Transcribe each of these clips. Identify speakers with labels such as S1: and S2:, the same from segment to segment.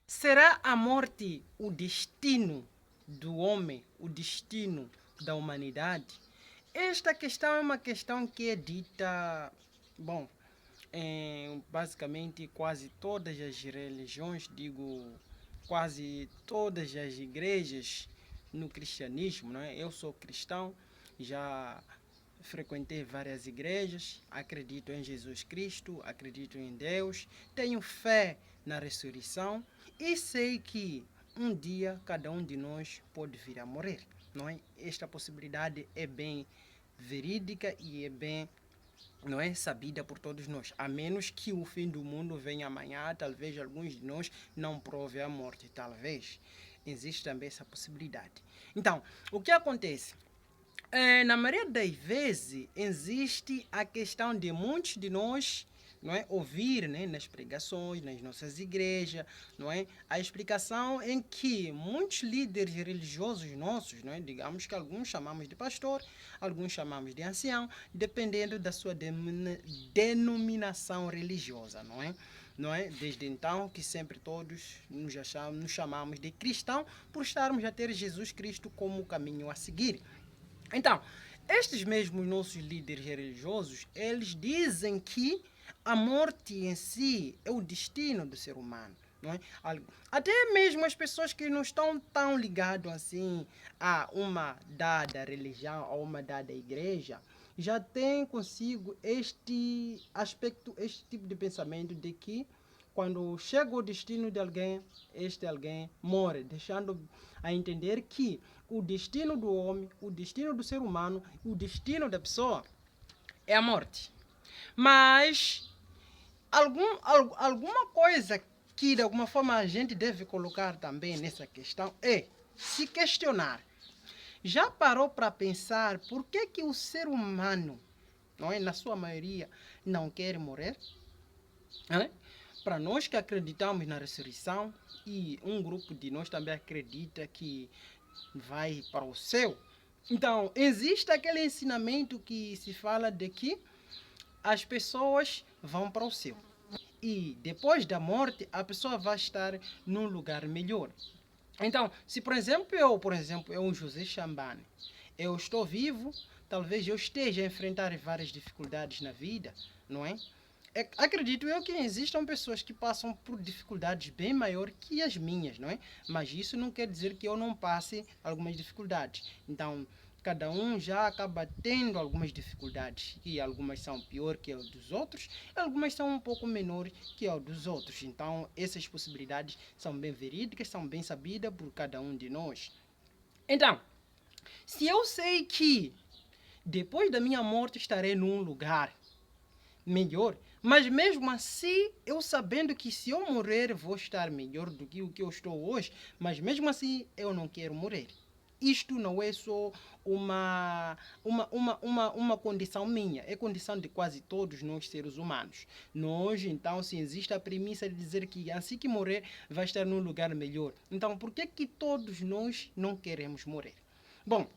S1: Será a morte o destino do homem, o destino da humanidade? Esta questão é uma questão que é dita, bom, em basicamente quase todas as religiões, digo quase todas as igrejas no cristianismo, não é? Eu sou cristão, já frequentei várias igrejas, acredito em Jesus Cristo, acredito em Deus, tenho fé na ressurreição e sei que um dia cada um de nós pode vir a morrer, não é? Esta possibilidade é bem verídica e é bem, não é, sabida por todos nós, a menos que o fim do mundo venha amanhã, talvez alguns de nós não provem a morte, talvez existe também essa possibilidade. Então, o que acontece? Na maioria das vezes existe a questão de muitos de nós, não é, ouvir, né, nas pregações, nas nossas igrejas, não é, a explicação em que muitos líderes religiosos nossos, não é, digamos que alguns chamamos de pastor, alguns chamamos de ancião, dependendo da sua denominação religiosa, não é? Não é? Desde então que sempre todos nos chamamos de cristão por estarmos a ter Jesus Cristo como o caminho a seguir. Então, estes mesmos nossos líderes religiosos, eles dizem que a morte em si é o destino do ser humano. Não é? Até mesmo as pessoas que não estão tão ligadas assim a uma dada religião, a uma dada igreja, já têm consigo este aspecto, este tipo de pensamento de que quando chega o destino de alguém, este alguém morre, deixando a entender que o destino do homem, o destino do ser humano, o destino da pessoa é a morte. Mas alguma coisa que de alguma forma a gente deve colocar também nessa questão é se questionar. Já parou para pensar por que, que o ser humano, não é, na sua maioria, não quer morrer? É? Para nós que acreditamos na ressurreição e um grupo de nós também acredita que vai para o céu. Então, existe aquele ensinamento que se fala de que as pessoas vão para o céu. E depois da morte, a pessoa vai estar num lugar melhor. Então, se por exemplo, eu, José Chambane, eu estou vivo, talvez eu esteja a enfrentar várias dificuldades na vida, não é? Acredito eu que existam pessoas que passam por dificuldades bem maiores que as minhas, não é? Mas isso não quer dizer que eu não passe algumas dificuldades. Então, cada um já acaba tendo algumas dificuldades, e algumas são pior que as dos outros, e algumas são um pouco menores que as dos outros. Então, essas possibilidades são bem verídicas, são bem sabidas por cada um de nós. Então, se eu sei que depois da minha morte estarei num lugar melhor, mas mesmo assim, eu sabendo que se eu morrer vou estar melhor do que o que eu estou hoje, mas mesmo assim eu não quero morrer. Isto não é só uma condição minha, é condição de quase todos nós seres humanos. Nós, então, se existe a premissa de dizer que assim que morrer vai estar num lugar melhor, então por que que todos nós não queremos morrer? Bom,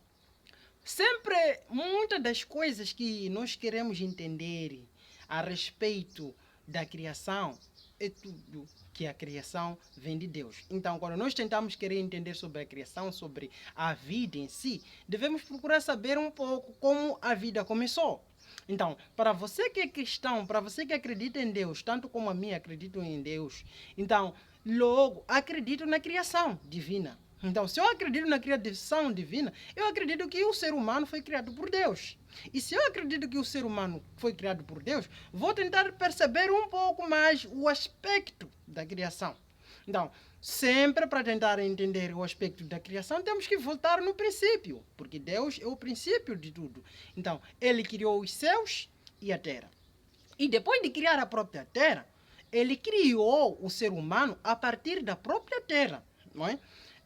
S1: sempre muitas das coisas que nós queremos entender a respeito da criação é tudo que a criação vem de Deus. Então, quando nós tentamos querer entender sobre a criação, sobre a vida em si, devemos procurar saber um pouco como a vida começou. Então, para você que é cristão, para você que acredita em Deus, tanto como a mim acredito em Deus, então, logo, acredito na criação divina. Então, se eu acredito na criação divina, eu acredito que o ser humano foi criado por Deus. E se eu acredito que o ser humano foi criado por Deus, vou tentar perceber um pouco mais o aspecto da criação. Então, sempre para tentar entender o aspecto da criação, temos que voltar no princípio, porque Deus é o princípio de tudo. Então, ele criou os céus e a terra. E depois de criar a própria terra, ele criou o ser humano a partir da própria terra, não é?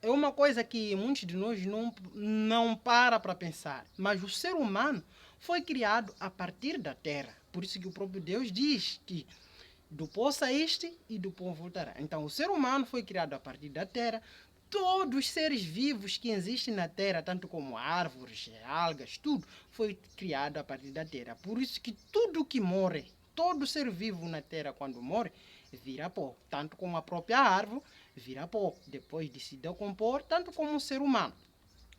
S1: É uma coisa que muitos de nós não para pensar. Mas o ser humano foi criado a partir da terra. Por isso que o próprio Deus diz que do pó saíste e do pó voltará. Então o ser humano foi criado a partir da terra. Todos os seres vivos que existem na terra, tanto como árvores, algas, tudo foi criado a partir da terra. Por isso que tudo que morre, todo ser vivo na terra quando morre, vira pó. Tanto como a própria árvore vira pó, depois de se decompor, tanto como o ser humano.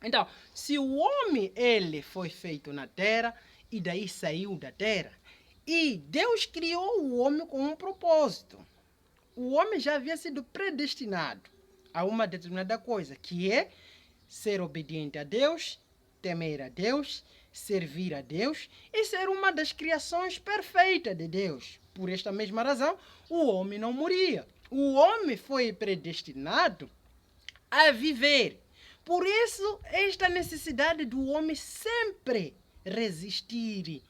S1: Então, se o homem, ele foi feito na terra, e daí saiu da terra, e Deus criou o homem com um propósito. O homem já havia sido predestinado a uma determinada coisa, que é ser obediente a Deus, temer a Deus, servir a Deus e ser uma das criações perfeitas de Deus. Por esta mesma razão, o homem não morria. O homem foi predestinado a viver. Por isso, esta necessidade do homem sempre resistir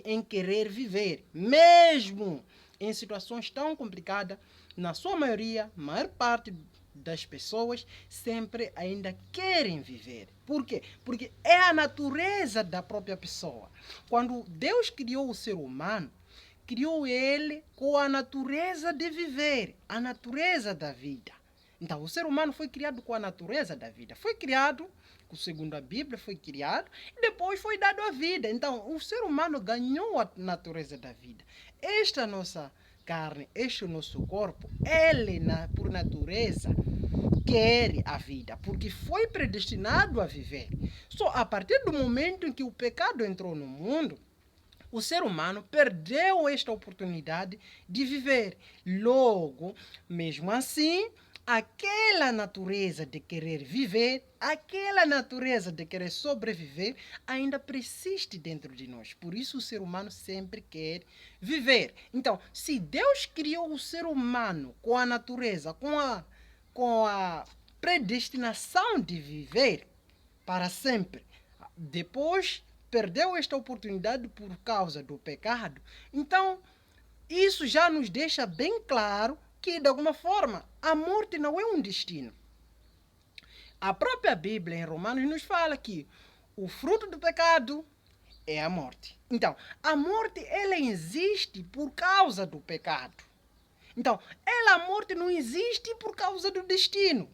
S1: em querer viver, mesmo em situações tão complicadas, na sua maioria, maior parte das pessoas sempre ainda querem viver. Por quê? Porque é a natureza da própria pessoa. Quando Deus criou o ser humano, criou ele com a natureza de viver, a natureza da vida. Então, o ser humano foi criado com a natureza da vida. Foi criado, segundo a Bíblia, foi criado e depois foi dado a vida. Então, o ser humano ganhou a natureza da vida. Esta nossa carne, este nosso corpo, ele, por natureza, quer a vida, porque foi predestinado a viver. Só a partir do momento em que o pecado entrou no mundo, o ser humano perdeu esta oportunidade de viver. Logo, mesmo assim, aquela natureza de querer viver, aquela natureza de querer sobreviver, ainda persiste dentro de nós. Por isso o ser humano sempre quer viver. Então, se Deus criou o ser humano com a natureza, com a predestinação de viver para sempre, depois perdeu esta oportunidade por causa do pecado, então isso já nos deixa bem claro que, de alguma forma, a morte não é um destino. A própria Bíblia, em Romanos, nos fala que o fruto do pecado é a morte. Então, a morte, ela existe por causa do pecado. Então, a morte não existe por causa do destino.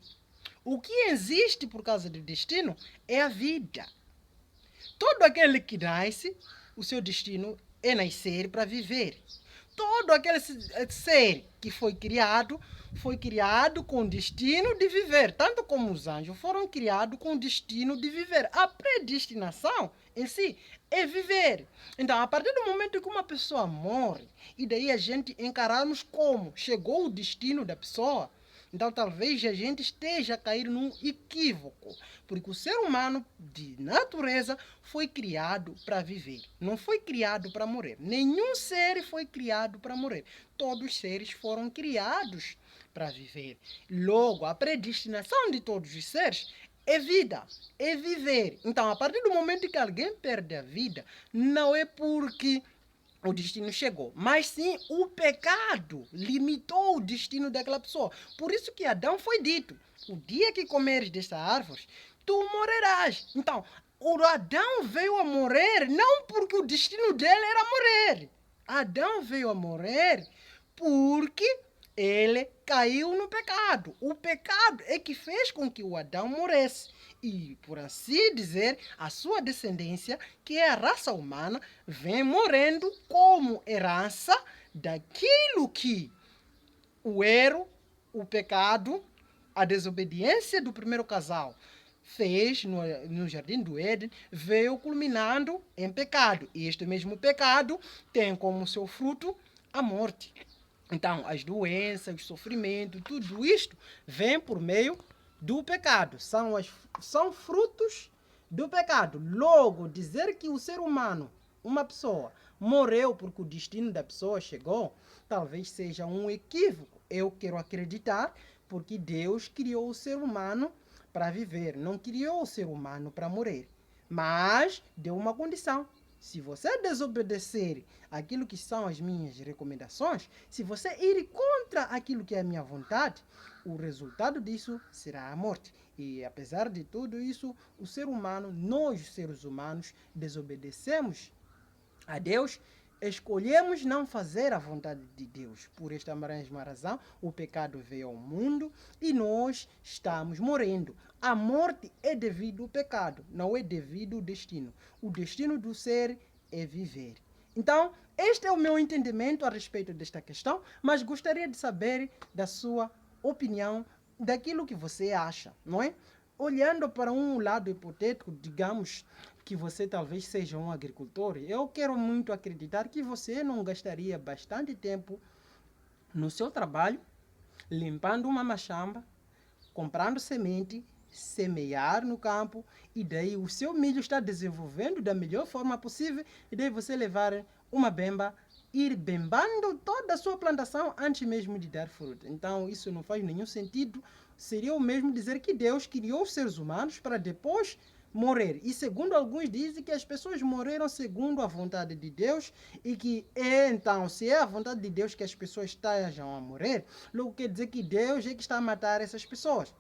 S1: O que existe por causa do destino é a vida. Todo aquele que nasce, o seu destino é nascer para viver. Todo aquele ser que foi criado com o destino de viver. Tanto como os anjos foram criados com o destino de viver. A predestinação em si é viver. Então, a partir do momento que uma pessoa morre, e daí a gente encaramos como chegou o destino da pessoa, então talvez a gente esteja a cair num equívoco, porque o ser humano, de natureza, foi criado para viver. Não foi criado para morrer. Nenhum ser foi criado para morrer. Todos os seres foram criados para viver. Logo, a predestinação de todos os seres é vida, é viver. Então, a partir do momento que alguém perde a vida, não é porque o destino chegou, mas sim o pecado limitou o destino daquela pessoa. Por isso que Adão foi dito: o dia que comeres desta árvore, tu morrerás. Então, o Adão veio a morrer não porque o destino dele era morrer. Adão veio a morrer porque ele caiu no pecado. O pecado é que fez com que o Adão morresse. E, por assim dizer, a sua descendência, que é a raça humana, vem morrendo como herança daquilo que o erro, o pecado, a desobediência do primeiro casal fez no Jardim do Éden, veio culminando em pecado. E este mesmo pecado tem como seu fruto a morte. Então, as doenças, o sofrimento, tudo isto vem por meio do pecado. São frutos do pecado. Logo, dizer que o ser humano, uma pessoa, morreu porque o destino da pessoa chegou, talvez seja um equívoco. Eu quero acreditar porque Deus criou o ser humano para viver, não criou o ser humano para morrer. Mas deu uma condição. Se você desobedecer aquilo que são as minhas recomendações, se você ir contra aquilo que é a minha vontade, o resultado disso será a morte. E apesar de tudo isso, o ser humano, nós seres humanos, desobedecemos a Deus, escolhemos não fazer a vontade de Deus. Por esta mesma razão, o pecado veio ao mundo e nós estamos morrendo. A morte é devido ao pecado, não é devido ao destino. O destino do ser é viver. Então, este é o meu entendimento a respeito desta questão, mas gostaria de saber da sua opinião daquilo que você acha, não é? Olhando para um lado hipotético, digamos que você talvez seja um agricultor, eu quero muito acreditar que você não gastaria bastante tempo no seu trabalho, limpando uma machamba, comprando semente, semear no campo, e daí o seu milho está desenvolvendo da melhor forma possível, e daí você levar uma bemba, ir bembando toda a sua plantação antes mesmo de dar fruto. Então isso não faz nenhum sentido. Seria o mesmo dizer que Deus criou os seres humanos para depois morrer. E segundo alguns dizem que as pessoas morreram segundo a vontade de Deus e que então, se é a vontade de Deus que as pessoas estejam a morrer, logo quer dizer que Deus é que está a matar essas pessoas.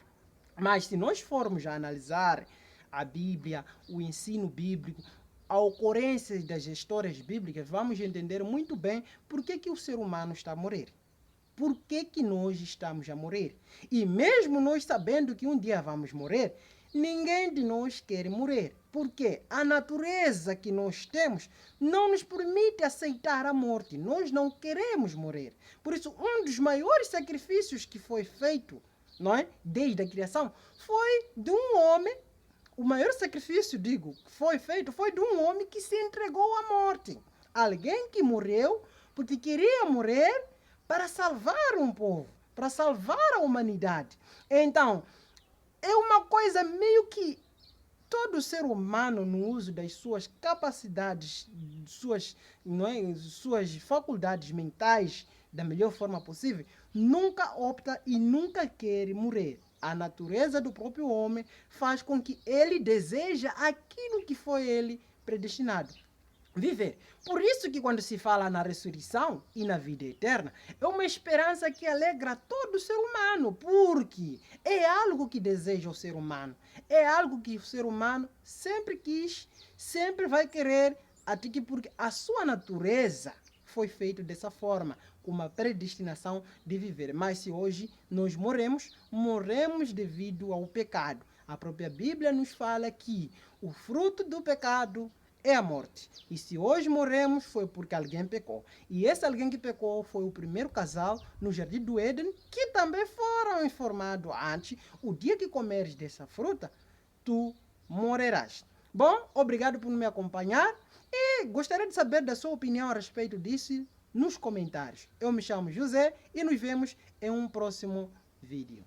S1: Mas se nós formos a analisar a Bíblia, o ensino bíblico, a ocorrência das histórias bíblicas, vamos entender muito bem por que o ser humano está a morrer. Por que nós estamos a morrer? E mesmo nós sabendo que um dia vamos morrer, ninguém de nós quer morrer. Porque a natureza que nós temos não nos permite aceitar a morte. Nós não queremos morrer. Por isso, um dos maiores sacrifícios que foi feito, não é? Desde a criação, foi de um homem. O maior sacrifício, digo, que foi feito foi de um homem que se entregou à morte. Alguém que morreu porque queria morrer para salvar um povo, para salvar a humanidade. Então, é uma coisa meio que todo ser humano, no uso das suas capacidades, suas faculdades mentais da melhor forma possível, nunca opta e nunca quer morrer. A natureza do próprio homem faz com que ele deseja aquilo que foi ele predestinado. Viver. Por isso que quando se fala na ressurreição e na vida eterna, é uma esperança que alegra todo ser humano, porque é algo que deseja o ser humano, é algo que o ser humano sempre quis, sempre vai querer, até que porque a sua natureza foi feita dessa forma, com uma predestinação de viver. Mas se hoje nós morremos devido ao pecado. A própria Bíblia nos fala que o fruto do pecado é a morte. E se hoje morremos, foi porque alguém pecou. E esse alguém que pecou foi o primeiro casal no Jardim do Éden, que também foram informados antes: o dia que comeres dessa fruta, tu morrerás. Bom, obrigado por me acompanhar e gostaria de saber da sua opinião a respeito disso nos comentários. Eu me chamo José e nos vemos em um próximo vídeo.